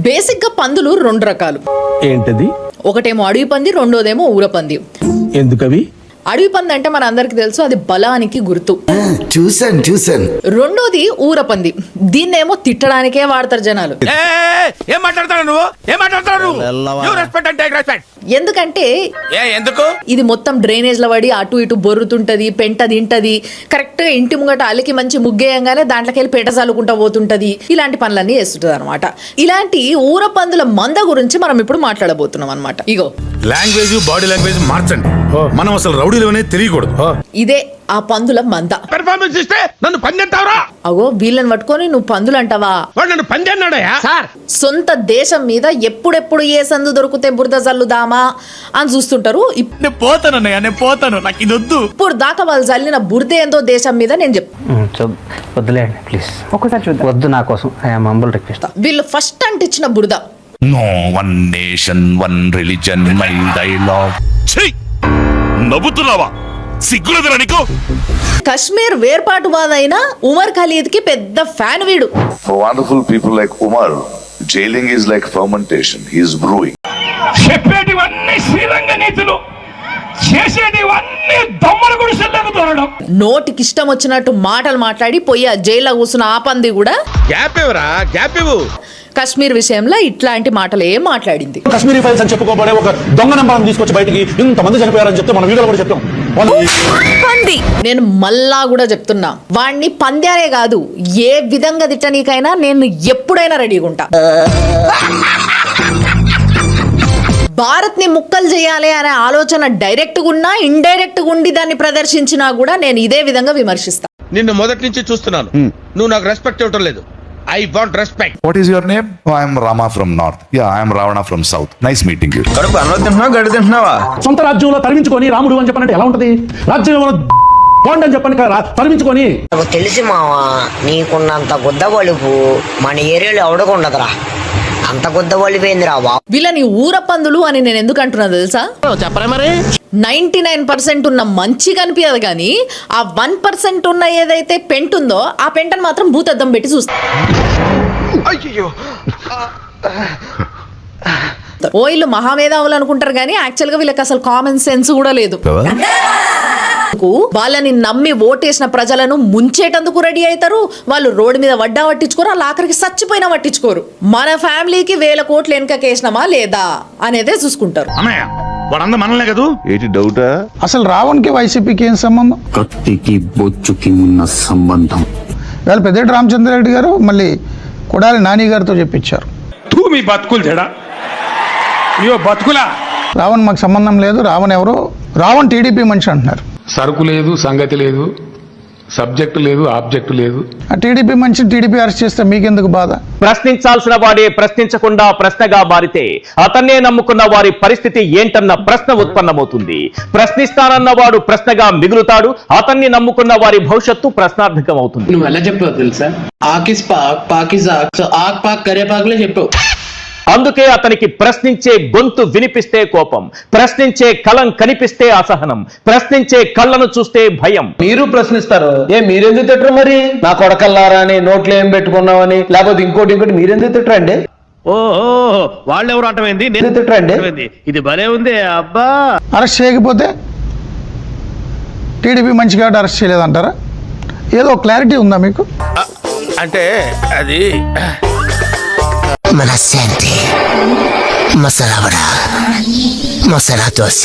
Basic గా పందులు రెండు రకాలు. ఏంటది? ఒకటేమో అడవి పంది, రెండోదేమో ఊర పంది. ఎందుకవి? అడవి పంది అంటే మన అందరికి తెలుసు, అది బలానికి గుర్తు. చూసాను. రెండోది ఊర పంది, దీన్నేమో తిట్టడానికే వాడతారు జనాలు. ఏం మాట్లాడతాడు నువ్వు? ఎందుకంటే ఎందుకు ఇది మొత్తం డ్రైనేజ్ లో పడి అటు ఇటు బొర్రుతుంటది, పెంట తింటది. కరెక్ట్ గా ఇంటి ముంగట అలికి మంచి ముగ్గేయంగానే దాంట్లోకి వెళ్ళి పెంట చల్లుకుంటా పోతుంటది. ఇలాంటి పనులన్నీ చేస్తుంటది అనమాట. ఇలాంటి ఊర పందుల మంద గురించి మనం ఇప్పుడు మాట్లాడబోతున్నాం అనమాట. ఇగో లాంగ్వేజ్, బాడీ లాంగ్వేజ్ మార్చండి. మనం అసలు రౌడీలోనే తెలియకూడదు. ఇదే ఆ పందుల మంద. పెర్ఫార్మెన్స్ ఇస్తే నన్ను పంది అంటావరా? అగో వీళ్ళని పట్టుకొని నువ్వు పందులు అంటావా? వాడు నన్ను పంది అన్నాడయా సార్. సొంత దేశం మీద ఎప్పుడెప్పుడు ఏ సందు దొరికితే బురద జల్లుదామా అని చూస్తుంటారు. నేను పోతాను, నాకు ఇది వద్దు. ఇప్పుడు దాకా వాళ్ళు జల్లిన బురద ఏందో దేశం మీద నేను చెప్తాను. వద్దులేండి ప్లీజ్, ఒక్కసారి చూద్దాం. వద్దు, నా కోసం ఐఎమ్ హంబుల్ రిక్వెస్ట్. వీళ్ళు ఫస్ట్ అంటించిన బురద. No one nation, one religion, my dialogue. నవ్వుతున్నావా? సిగ్గులేదురా నీకు? కశ్మీర్ వేర్పాటువాదైన ఉమర్ ఖలీద్ కి పెద్ద ఫ్యాన్ వీడు. For wonderful people like Umar, jailing is like fermentation. He is brewing. చెప్పేటివన్నీ Sriranga నీతులు, చేసేటివన్నీ దొమ్మల గుడిసెల్లోకి దొరడం. నోటికి ఇష్టం వచ్చినట్టు మాటలు మాట్లాడి పోయి ఆ జైల్లో కూర్చున్న ఆ పంది కూడా గ్యాప్ ఇవ్వరా, గ్యాప్ ఇవ్వు. కశ్మీర్ విషయంలో ఇట్లాంటి మాటలు ఏం మాట్లాడింది. కాశ్మీరీ ఫైల్స్ అని చెప్పుకోబడే ఒక దొంగ నెంబర్ని తీసుకొచ్చి బయటికి ఇంతమంది చనిపోయారని చెప్తే మన వీడియోలో కూడా చెప్తాం. పంది నేను మళ్ళా కూడా చెప్తున్నా, వాణ్ణి పంది అనే కాదు, ఏ విధంగా తిట్టనీకైనా నేను ఎప్పుడైనా రెడీగా ఉంటా. భారత్ ని ముక్కలు చేయాలి అనే ఆలోచన డైరెక్ట్ గా ఉన్నా, ఇండైరెక్ట్ గా ఉండి దాన్ని ప్రదర్శించినా కూడా నేను ఇదే విధంగా విమర్శిస్తా. నిన్ను మొదటి నుంచి చూస్తున్నాను, నువ్వు నాకు రెస్పెక్ట్ ఇవ్వటం లేదు. I want respect. What is your name? Oh, I am Rama from North. Yeah, I am Ravana from South. Nice meeting you. కడుపు అన్నం తింటున్నావా, గడ్డి తింటున్నావా? సొంత రాజ్యంలో తరిమించుకొని రాముడు అని చెప్పనంటే ఎలా ఉంటది? రాజ్యంలో అని చెప్పని తరిమించుకొని. తెలిసి మావా, నీకున్నంత గుద్ద బలుపు మన ఏరియాలో ఎవడకుండదురా. అంత గుద్ద బలిపోయింది రా. వీళ్ళని ఊర పందులు అని నేను ఎందుకు అంటున్నా తెలుసా? చెప్పరా మరి. 99% ఉన్న మంచి కనిపించదు కానీ ఆ 1% ఉన్న ఏదైతే పెంట ఉందో ఆ పెంటను మాత్రం భూతద్దం పెట్టి చూస్తా. ఓ వీళ్ళు మహామేధావులు అనుకుంటారు కానీ యాక్చువల్ గా వీళ్ళకి అసలు కామన్ సెన్స్ కూడా లేదు. వాళ్ళని నమ్మి ఓటేసిన ప్రజలను ముంచేటందుకు రెడీ అవుతారు. వాళ్ళు రోడ్డు మీద వడ్డా పట్టించుకోరు, వాళ్ళు ఆఖరికి చచ్చిపోయినా పట్టించుకోరు. మన ఫ్యామిలీకి 1000 కోట్లు వెనకకేసినామా లేదా అనేదే చూసుకుంటారు. వాడంతా మనలే కదా. ఏంటి డౌటా? అసలు రావణ్కి వైసీపీకి ఏం సంబంధం? కత్తికి బొచ్చుకి ఉన్న సంబంధం. వాళ్ళు పెద్దిరెడ్డి రామచంద్రారెడ్డి గారు మళ్ళీ కొడాలి నాని గారితో చెప్పించారు. మీ బతుకులు చెడా, బతుకులా. రావణ్ మాకు సంబంధం లేదు, రావణ్ ఎవరో, రావణ్ టీడీపీ మనిషి అంటున్నారు. సరుకు లేదు, సంగతి లేదు, సబ్జెక్టు లేదు, ఆబ్జెక్టు లేదు. ఆ టీడీపీ మనిషి టీడీపీ అరెస్ట్ చేస్తే మీకెందుకు బాధ? ప్రశ్నించాల్సిన వాడే ప్రశ్నించకుండా ప్రశ్నగా మారితే అతన్నే నమ్ముకున్న వారి పరిస్థితి ఏంటన్న ప్రశ్న ఉత్పన్నమవుతుంది. ప్రశ్నిస్తానన్న వాడు ప్రశ్నగా మిగులుతాడు, అతన్ని నమ్ముకున్న వారి భవిష్యత్తు ప్రశ్నార్థకం అవుతుంది. నువ్వు ఎలా చెప్పావు తెలుసా? ఆకిస్ పాక్, పాకిస్ ఆక్, సో ఆక్ పాక్ కరేపాకులే చెప్పావు. అందుకే అతనికి ప్రశ్నించే గొంతు వినిపిస్తే కోపం, ప్రశ్నించే కలం కనిపిస్తే అసహనం, ప్రశ్నించే కళ్ళను చూస్తే భయం. మీరు ప్రశ్నిస్తారు, మీరెందుకు తిట్టరు మరి? నా కొడకల్లారా అని, నోట్లో ఏం పెట్టుకున్నావని, లేకపోతే ఇంకోటి మీరెందుకు తిట్టరండి? ఓహో, వాళ్ళెవరు అంటమైంది, నేను తిట్టరండి. ఇది భలే ఉంది అబ్బా. అరెస్ట్ చేయకపోతే టీడీపీ మనిషి కాబట్టి అరెస్ట్ చేయలేదంటారా? ఏదో క్లారిటీ ఉందా మీకు? అంటే అది మనశ్శాంతి, మసాలా వడ, మసాలా దోశ,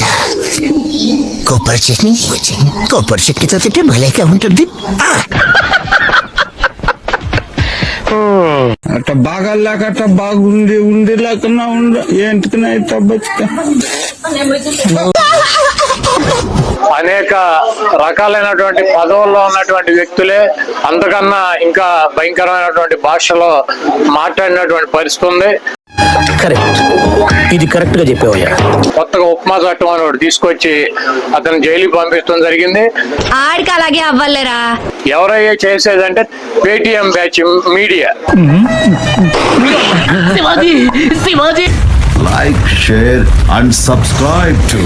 కొబ్బరి చట్నీతో తింటే భలేగా ఉంటుంది. అట్ట బాగా లేకట్ట బాగుండి లేకున్నా ఏంటికన్నా అనేక రకాలైనటువంటి పదవుల్లో ఉన్నటువంటి వ్యక్తులే అంతకన్నా ఇంకా భయంకరమైనటువంటి భాషలో మాట్లాడినటువంటి పరిస్థితి ఉంది. కరెక్ట్, ఇది కరెక్ట్ గా చెప్పావయ్యా. కొత్తగా ఉప్మా చట్టం అని ఒకటి తీసుకొచ్చి అతను జైలుకి పంపించడం జరిగింది. ఆడికి అలాగే అవ్వలేరా? ఎవరయ్యే చేసేదంటే Paytm batch media. Like, share and subscribe to